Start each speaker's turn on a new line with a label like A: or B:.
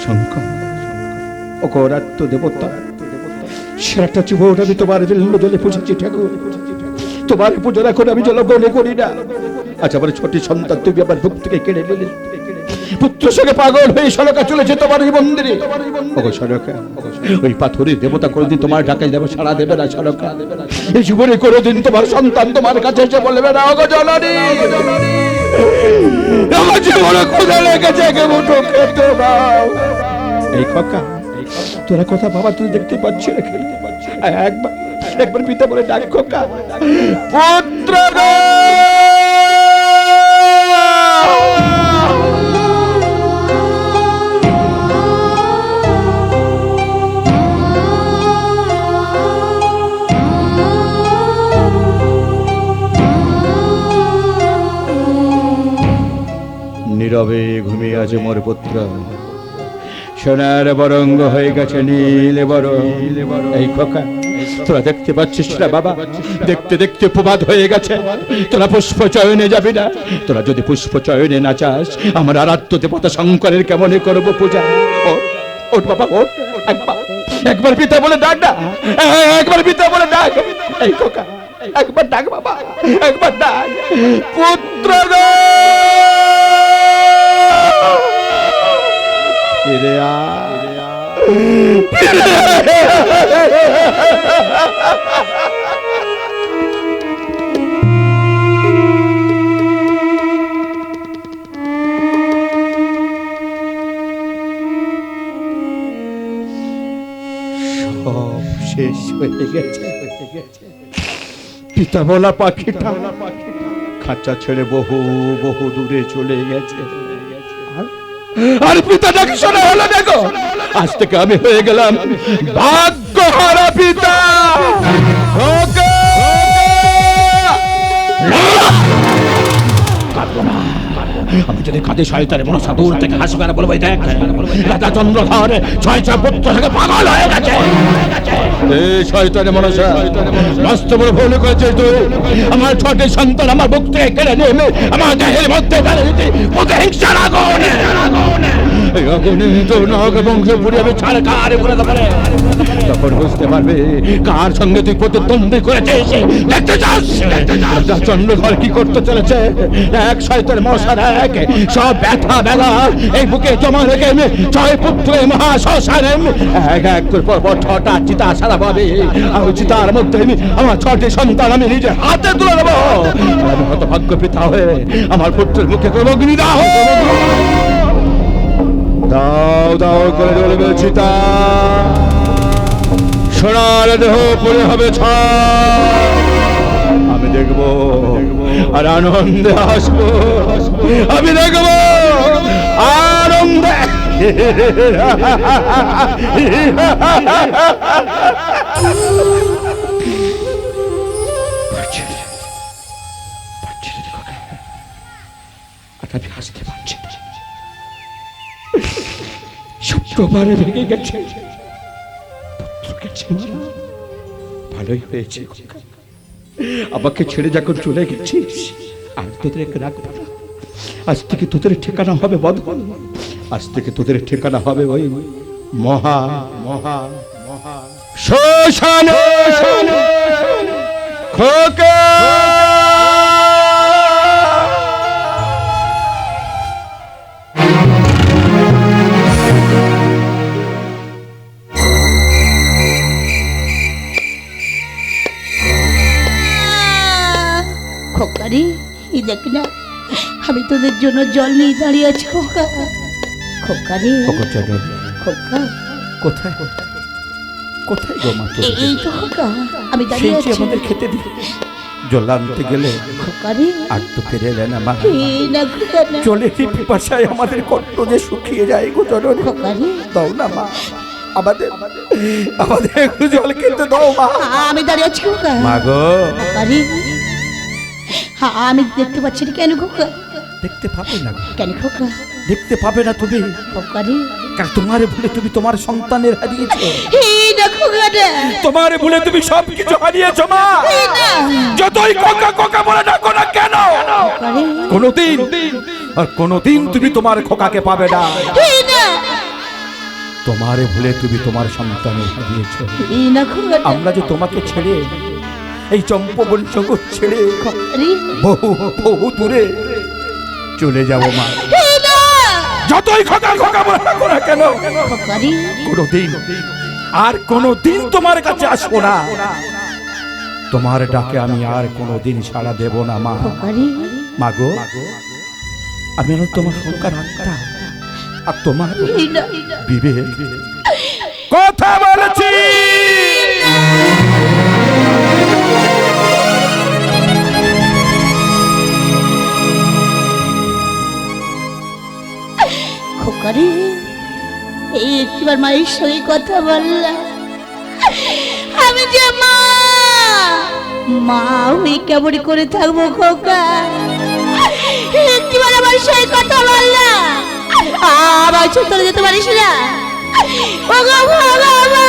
A: শঙ্কর অকরাত্ম দেবতা সেরাটা জীবন আমি তোমার বিল্ল জলে পুষেছি ঠাকুর, তোমার পুজো এখন আমি জল গলে করি না। আজ আমার ছোট সন্তান তুমি আমার বুক থেকে কেড়ে নিলে, পুত্র সঙ্গে পাগল হয়ে সরকা চলেছে তোমার এই মন্দিরে। ওগো সরকা, ওই পাথরের দেবতা কোনদিন তোমার ডাকে যাবে সাড়া দেবে না সরকা। এই জীবনে কোনোদিন তোমার সন্তান তোমার কাছে এসে বলবে না ওগো জননী আমার জীবনে ক্ষুধা লেগেছে কে মুঠো খেতে দাও। এই খোকা তোরা কথা বাবা তুই দেখতে পাচ্ছি একবার একবার পিতা বলে ডাক খোকা পুত্র গো। নীরবে ঘুমিয়ে আছে মোর পুত্র, সোনার বরঙ্গ হয়ে গেছে নীল বরং। এই খোকা তোরা দেখতে পাচ্ছিস না বাবা, দেখতে দেখতে প্রবাদ হয়ে গেছে, তোরা পুষ্প চয়নে যাবি না। তোরা যদি পুষ্প চয়নে না চাস আমার আরাধ্য দেবতা শঙ্করের কেমনে করবো পূজা। ওঠ বাবা ওঠ, একবার পিতা বলে ডাক না, একবার পিতা বলে ডাক। এই খোকা একবার ডাক বাবা, একবার ডাক পুত্র গো। ফিরে আ সব শেষ হয়ে গেছে। পিতা বলা পাখিটা খাঁচা ছেড়ে বহু বহু দূরে চলে গেছে। আর পিতা ডাকে শোনা হলো দেখো, আজ থেকে আমি হয়ে গেলাম ভাগ্যহারা পিতা। আমি যদি কাঁদে শয়তানের মনসা দূর থেকে হাসবে আর বলবো দেখ রাজা চন্দ্রধর ছয় পুত্র থেকে পাগল হয়ে গেছে। এই শয়তানের মনসা বাস্তব ভুল করেছিস তুই। আমার ছোট সন্তান আমার বুক থেকে কেড়ে নেমে আমার দেহের মধ্যে ফেলে দিতে ওকে হিংসার আগুন। এই আগুনে তো নাগ বংশ পুড়ে আমি ছাড়কার করে দেবে। তখন বুঝতে পারবে কার সঙ্গে তুই প্রতিদ্বন্দ্বী করেছিস। দেখতে চাস রাজা চন্দ্রধর কি করতে চলেছে। এক শয়তানের মশার এক সব ব্যথা বেলা এই বুকে জমা রেখে ছয় পুত্র মহা শ্মশানে এক এক করে পর ছটা চিতা সারা পাবে। আর ওই চিতার মধ্যে আমার ছটি সন্তান আমি নিজে হাতে তুলে দেবো। আমি হতভাগ্য পিতা হয়ে আমার পুত্রের মুখে করবো অগ্নিদাহ। দাও দাও করে জ্বলবে চিতা, সোনার দেহ পড়ে হবে ছাই। আমি দেখবো আর আনন্দে হাসবো, আমি দেখবো আনন্দে। আমি হাসতে পারছি না, শুক্রবারে ভেঙে গেছে, পুত্র গেছে মারা। ভালোই হয়েছে আমাকে ছেড়ে যখন চলে গেছিস আর তোদের রাখবো না। আজ থেকে তোদের ঠিকানা হবে বদল, আজ থেকে তোদের ঠিকানা হবে ওই মহা মহা মহা শ্মশানে। খোকা
B: খোকারে এই দেখ না আমি তোদের জন্য জল নিয়ে দাঁড়িয়ে আছি। খোকা খোকারে খোকা
A: কোথায় কোথায় গো মা?
B: এই তো খোকা আমি দাঁড়িয়ে আছি।
A: আমাদের খেতে দিতে জল আনতে গেলে
B: খোকারে
A: আর তো ফিরে এলে না মা।
B: এই না খোকা না,
A: চলে পিপাসায় আমাদের কষ্ট যে শুকিয়ে যায় গো জননী।
B: খোকারে
A: দাও না মা, আমাদের আমাদের একটু জল খেতে দাও মা।
B: আমি দাঁড়িয়ে আছি খোকা।
A: মা গো
B: খোকারে আমি দেখতে পাচ্ছি না কেন খোকা?
A: দেখতে পাবে না
B: কেন খোকা?
A: দেখতে পাবে না তুমি
B: খোকারে,
A: কারণ তোমারে ভুলে তুমি তোমার সন্তানের হারিয়েছো।
B: এই না খোকারে,
A: তোমারে ভুলে তুমি সবকিছু হারিয়েছো মা।
B: এই না
A: যতই কোকা কোকা বলে ডাকো না কেন, কোনদিন আর কোনদিন তুমি তোমার খোকাকে পাবে না।
B: এই না
A: তোমারে ভুলে তুমি তোমার সন্তানের হারিয়েছ।
B: এই না খোকাটা।
A: আমরা যে তোমাকে ছেড়ে এই চম্পবন জগৎ ছেড়ে
B: খোকারি,
A: বহু বহু দূরে চলে যাব মা।
B: এই না।
A: যতই খোকা খোকা বলা করো কেন,
B: খোকারি,
A: কোনোদিন আর কোনোদিন তোমার কাছে আসবো না। তোমার ডাকে আমি আর কোনোদিন সাড়া দেব না মা।
B: খোকারি,
A: মাগো, আমি হলো তোমার সরকার আত্মা আর তোমার
B: এই না।
A: বিবেক। কথা বলেছি।
B: খোকারি, এই একটিবার মায়ের সঙ্গে কথা বললাম। আমি যে মা, মা হয়ে কেমন করে থাকবো খোকা? একটিবার আমার সঙ্গে কথা বললাম, আমার চলে যেতে পারিস না। ওগো, ওগো, ওগো,